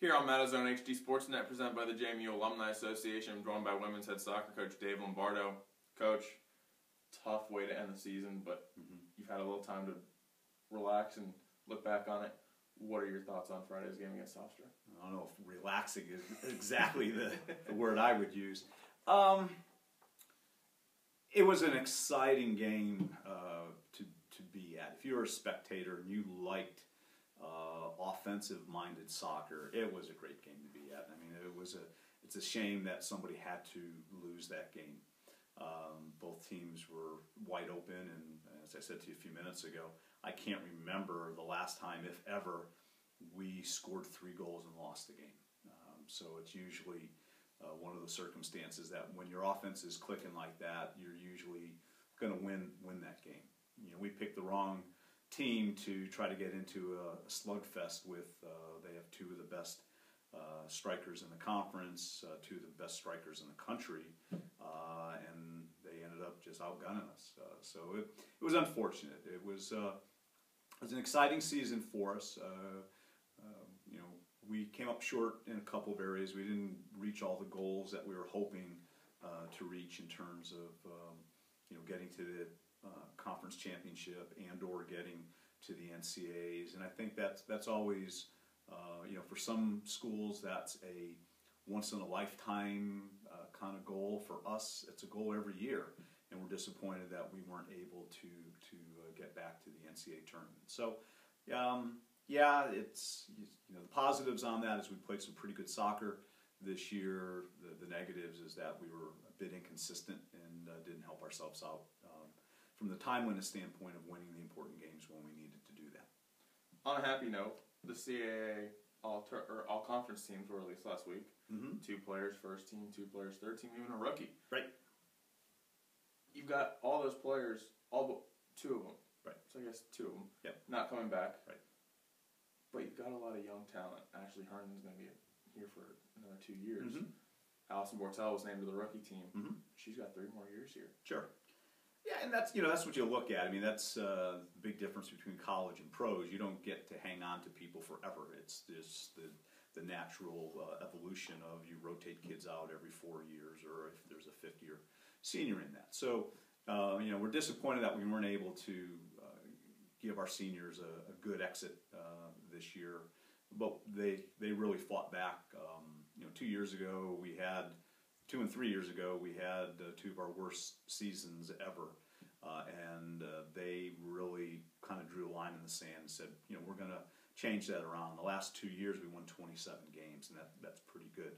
Here on Madison HD Sportsnet, presented by the JMU Alumni Association, I'm joined by women's head soccer coach Dave Lombardo. Coach, tough way to end the season, but you've had a little time to relax and look back on it. What are your thoughts on Friday's game against Hofstra? I don't know if relaxing is exactly the word I would use. It was an exciting game to be at. If you were a spectator and you liked offensive-minded soccer, it was a great game to be at. I mean, it's a shame that somebody had to lose that game. Both teams were wide open, and as I said to you a few minutes ago, I can't remember the last time, if ever, we scored 3 goals and lost the game. So it's usually one of those circumstances that when your offense is clicking like that, you're usually going to win that game. You know, we picked the wrong team to try to get into a slugfest with. They have 2 of the best strikers in the conference, 2 of the best strikers in the country, and they ended up just outgunning us. So it was unfortunate. It was an exciting season for us. You know, we came up short in a couple of areas. We didn't reach all the goals that we were hoping to reach in terms of getting to the conference championship and/or getting to the NCAAs. And I think that's always for some schools that's a once-in-a-lifetime kind of goal. For us, it's a goal every year, and we're disappointed that we weren't able to get back to the NCAA tournament. So, it's the positives on that is we played some pretty good soccer this year. The negatives is that we were a bit inconsistent and didn't help ourselves out from the timeliness standpoint of winning the important games when we needed to do that. On a happy note, the CAA all-conference teams were released last week. 2 players first team, 2 players third team, even a rookie. Right. You've got all those players, all but 2 of them. Right. So I guess 2 of them. Yep. Not coming back. Right. But you've got a lot of young talent. Ashley Herndon's going to be here for another 2 years. Allison Bortel was named to the rookie team. She's got 3 more years here. Sure. Yeah, and that's what you look at. I mean, that's the big difference between college and pros. You don't get to hang on to people forever. It's just the natural evolution of you rotate kids out every 4 years, or if there's a 5th-year senior in that. So, we're disappointed that we weren't able to give our seniors a good exit this year, but they really fought back. 2 years ago we had 2 and 3 years ago we had 2 of our worst seasons ever, and they really kind of drew a line in the sand and said, we're going to change that around. The last 2 years we won 27 games, and that's pretty good.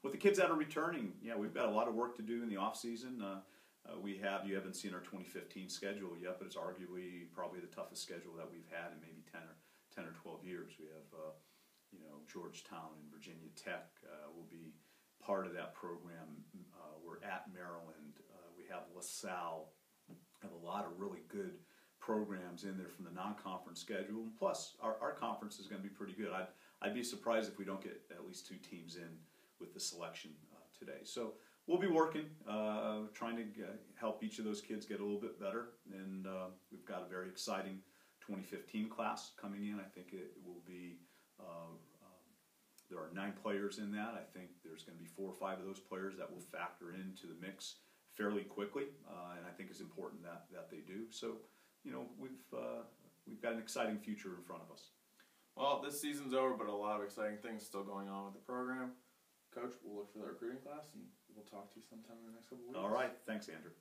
With the kids that are returning, we've got a lot of work to do in the off season. You haven't seen our 2015 schedule yet, but it's arguably probably the toughest schedule that we've had in maybe 10 or 12 years. We have Georgetown and Virginia Tech will be part of that program. We're at Maryland. We have LaSalle. Have a lot of really good programs in there from the non-conference schedule. And plus, our conference is going to be pretty good. I'd be surprised if we don't get at least 2 teams in with the selection today. So we'll be working, trying to help each of those kids get a little bit better. And we've got a very exciting 2015 class coming in. I think it will be. There are 9 players in that. I think there's going to be 4 or 5 of those players that will factor into the mix fairly quickly, and I think it's important that they do. So, we've got an exciting future in front of us. Well, this season's over, but a lot of exciting things still going on with the program. Coach, we'll look for the recruiting class, and we'll talk to you sometime in the next couple of weeks. All right. Thanks, Andrew.